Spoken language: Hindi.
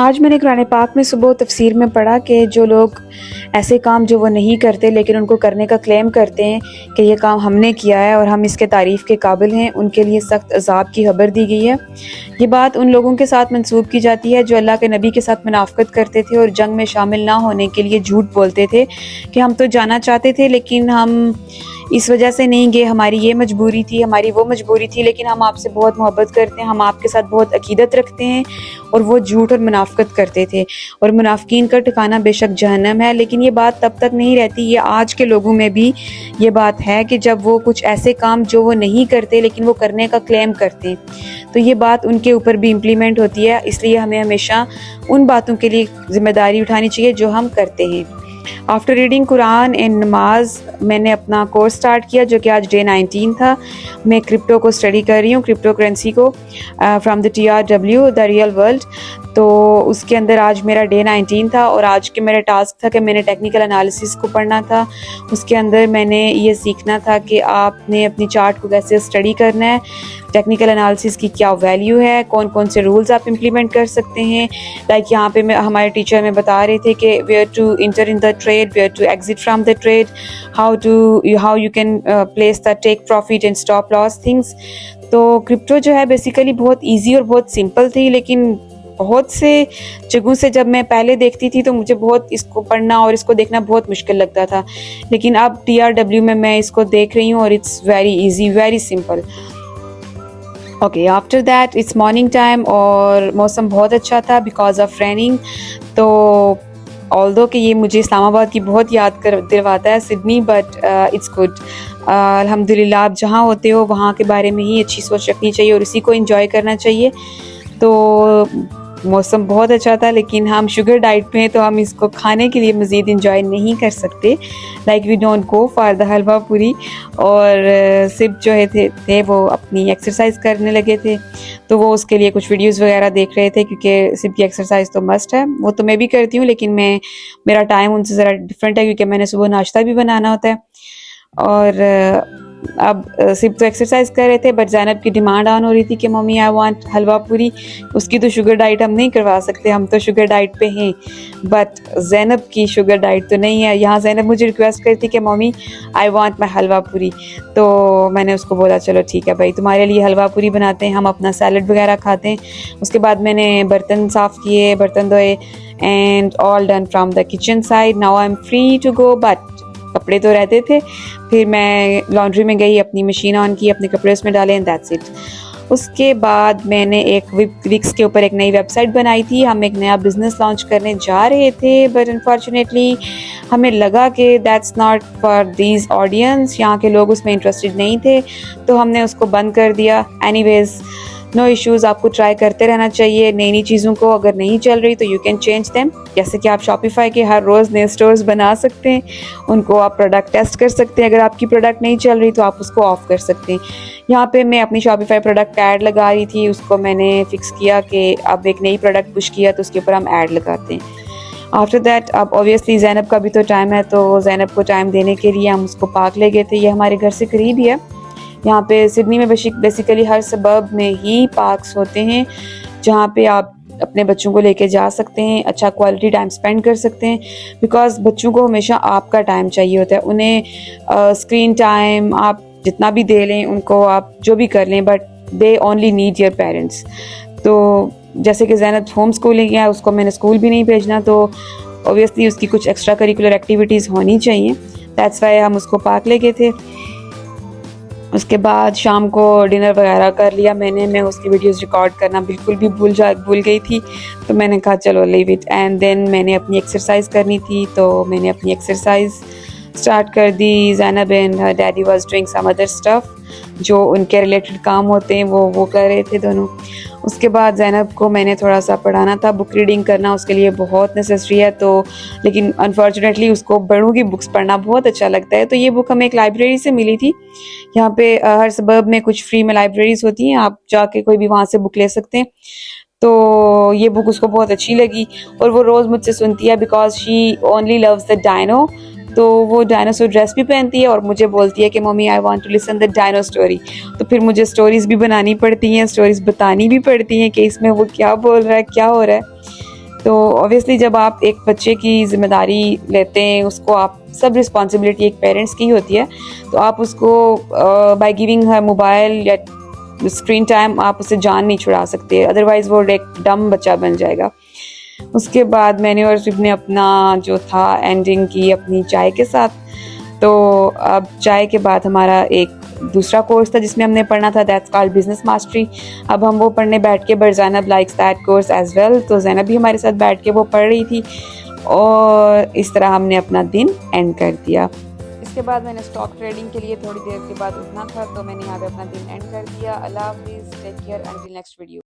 आज मैंने कुरान पाक में सुबह तफसीर में पढ़ा कि जो लोग ऐसे काम जो वो नहीं करते लेकिन उनको करने का क्लेम करते हैं कि ये काम हमने किया है और हम इसके तारीफ़ के काबिल हैं, उनके लिए सख्त अजाब की खबर दी गई है। ये बात उन लोगों के साथ मंसूब की जाती है जो अल्लाह के नबी के साथ मुनाफ़कत करते थे और जंग में शामिल ना होने के लिए झूठ बोलते थे कि हम तो जाना चाहते थे लेकिन हम इस वजह से नहीं गए, हमारी ये मजबूरी थी, हमारी वो मजबूरी थी, लेकिन हम आपसे बहुत मोहब्बत करते हैं, हम आपके साथ बहुत अकीदत रखते हैं। और वो झूठ और मुनाफ़कत करते थे। और मुनाफ़िकीन का ठिकाना बेशक जहन्नम है। लेकिन ये बात तब तक नहीं रहती, ये आज के लोगों में भी ये बात है कि जब वो कुछ ऐसे काम जो वो नहीं करते लेकिन वो करने का क्लेम करते हैं तो ये बात उनके ऊपर भी इम्प्लीमेंट होती है। इसलिए हमें हमेशा उन बातों के लिए ज़िम्मेदारी उठानी चाहिए जो हम करते हैं। आफ्टर रीडिंग कुरान एंड नमाज मैंने अपना कोर्स स्टार्ट किया जो कि आज डे 19 था। मैं क्रिप्टो को स्टडी कर रही हूँ, क्रिप्टो करेंसी को, from the TRW the real world. तो उसके अंदर आज मेरा डे 19 था और आज के मेरा टास्क था कि मैंने टेक्निकल एनालिसिस को पढ़ना था। उसके अंदर मैंने ये सीखना था कि आपने अपनी चार्ट को कैसे स्टडी करना है, टेक्निकल एनालिसिस की क्या वैल्यू है, कौन कौन से रूल्स आप इम्प्लीमेंट कर सकते हैं। लाइक यहाँ पे हमारे टीचर में बता रहे थे कि where to enter in the trade, where to exit from the trade, how you can place the take profit and stop loss things. तो क्रिप्टो जो है बेसिकली बहुत ईजी और बहुत सिंपल थी, लेकिन बहुत से जगहों से जब मैं पहले देखती थी तो मुझे बहुत इसको पढ़ना और इसको देखना बहुत मुश्किल लगता था। लेकिन अब TRW में मैं इसको देख रही हूँ और it's very easy, very simple. Okay, after that it's morning time और मौसम बहुत अच्छा था बिकॉज ऑफ रेनिंग। तो ऑल्दो कि ये मुझे इस्लामाबाद की बहुत याद कर दिलवाता है, सिडनी, बट इट्स गुड। अल्हम्दुलिल्लाह, आप जहाँ होते हो वहाँ के बारे में ही अच्छी सोच रखनी चाहिए और इसी को एंजॉय करना चाहिए। तो मौसम बहुत अच्छा था, लेकिन हम शुगर डाइट पे हैं तो हम इसको खाने के लिए मज़ीद इंजॉय नहीं कर सकते। Like we don't go for the halwa puri. और सिर्फ जो है थे वो अपनी एक्सरसाइज करने लगे थे, तो वो उसके लिए कुछ वीडियोस वगैरह देख रहे थे क्योंकि सिर्फ की एक्सरसाइज तो मस्ट है। वो तो मैं भी करती हूँ, लेकिन मेरा टाइम उनसे ज़रा डिफरेंट है क्योंकि मैंने सुबह नाश्ता भी बनाना होता है। और अब सिर्फ तो एक्सरसाइज कर रहे थे, बट ज़ैनब की डिमांड ऑन हो रही थी कि मम्मी आई वांट हलवा पूरी। उसकी तो शुगर डाइट हम नहीं करवा सकते, हम तो शुगर डाइट पे हैं, बट ज़ैनब की शुगर डाइट तो नहीं है। यहाँ ज़ैनब मुझे रिक्वेस्ट करती कि मम्मी आई वांट माई हलवा पूरी। तो मैंने उसको बोला चलो ठीक है भाई, तुम्हारे लिए हलवा पूरी बनाते हैं, हम अपना सैलड वगैरह खाते हैं। उसके बाद मैंने बर्तन साफ़ किए, बर्तन धोए, and all done from the kitchen side. Now I am free to go, but कपड़े तो रहते थे। फिर मैं लॉन्ड्री में गई, अपनी मशीन ऑन की, अपने कपड़े उसमें डाले, एंड दैट्स इट। उसके बाद मैंने एक विक्स के ऊपर एक नई वेबसाइट बनाई थी। हम एक नया बिज़नेस लॉन्च करने जा रहे थे, बट अनफॉर्चुनेटली हमें लगा कि that's not for these audience, यहाँ के लोग उसमें इंटरेस्टेड नहीं थे, तो हमने उसको बंद कर दिया। एनीवेज, नो इश्यूज़, आपको ट्राई करते रहना चाहिए नई नई चीज़ों को। अगर नहीं चल रही तो यू कैन चेंज देम। जैसे कि आप शॉपिफाई के हर रोज़ नए स्टोर्स बना सकते हैं, उनको आप प्रोडक्ट टेस्ट कर सकते हैं। अगर आपकी प्रोडक्ट नहीं चल रही तो आप उसको ऑफ़ कर सकते हैं। यहाँ पे मैं अपनी शॉपिफाई प्रोडक्ट ऐड लगा रही थी, उसको मैंने फ़िक्स किया कि अब एक नई प्रोडक्ट पुश किया तो उसके ऊपर हम ऐड लगाते हैं। आफ्टर दैट अब ऑब्वियसली ज़ैनब का भी तो टाइम है, तो ज़ैनब को टाइम देने के लिए हम उसको पार्क ले गए थे। ये हमारे घर से करीब ही है। यहाँ पे सिडनी में बेसिकली हर सबब में ही पार्क्स होते हैं जहाँ पे आप अपने बच्चों को लेके जा सकते हैं, अच्छा क्वालिटी टाइम स्पेंड कर सकते हैं। बिकॉज बच्चों को हमेशा आपका टाइम चाहिए होता है, उन्हें स्क्रीन टाइम आप जितना भी दे लें, उनको आप जो भी कर लें, but they only need your parents. तो जैसे कि ज़ैनब होम स्कूलिंग है, उसको मैंने स्कूल भी नहीं भेजना, तो ऑब्वियसली उसकी कुछ एक्स्ट्रा करिकुलर एक्टिविटीज़ होनी चाहिए। दैट्स वाई हम उसको पार्क ले गए थे। उसके बाद शाम को डिनर वगैरह कर लिया मैं उसकी वीडियोस रिकॉर्ड करना बिल्कुल भी भूल गई थी, तो मैंने कहा चलो लीव इट। एंड देन मैंने अपनी एक्सरसाइज करनी थी, तो मैंने अपनी एक्सरसाइज स्टार्ट कर दी। Zainab and her daddy was doing some other stuff, जो उनके रिलेटेड काम होते हैं वो कर रहे थे दोनों। उसके बाद ज़ैनब को मैंने थोड़ा सा पढ़ाना था, बुक रीडिंग करना उसके लिए बहुत नेसेसरी है, तो लेकिन अनफॉर्चुनेटली उसको बड़ों की बुक्स पढ़ना बहुत अच्छा लगता है। तो ये बुक हमें एक लाइब्रेरी से मिली थी। यहाँ पे हर सबब में कुछ फ्री में लाइब्रेरीज होती हैं, आप जाके कोई भी वहाँ से बुक ले सकते हैं। तो ये बुक उसको बहुत अच्छी लगी और वो रोज़ मुझसे सुनती है because she only loves the dino. तो वो डायनासोर ड्रेस भी पहनती है और मुझे बोलती है कि mummy I want to listen the dino story. तो फिर मुझे स्टोरीज़ भी बनानी पड़ती हैं, स्टोरीज़ बतानी भी पड़ती हैं कि इसमें वो क्या बोल रहा है, क्या हो रहा है। तो ऑब्वियसली जब आप एक बच्चे की ज़िम्मेदारी लेते हैं, उसको आप सब रिस्पॉन्सिबिलिटी एक पेरेंट्स की होती है, तो आप उसको बाय गिविंग हर मोबाइल या स्क्रीन टाइम आप उससे जान नहीं छुड़ा सकते, अदरवाइज़ वो एक डम बच्चा बन जाएगा। उसके बाद मैंने और सिब ने अपना जो था एंडिंग की अपनी चाय के साथ। तो अब चाय के बाद हमारा एक दूसरा कोर्स था जिसमें हमने पढ़ना था, दैट्स कॉल्ड बिजनेस मास्टरी। अब हम वो पढ़ने बैठ के, but Zainab likes that course as well, तो ज़ैनब भी हमारे साथ बैठ के वो पढ़ रही थी और इस तरह हमने अपना दिन एंड कर दिया। इसके बाद मैंने स्टॉक ट्रेडिंग के लिए थोड़ी देर के बाद उठना था, तो मैंने यहाँ पे अपना दिन एंड कर दिया। अल्लाह हाफिज़, take care, until next video.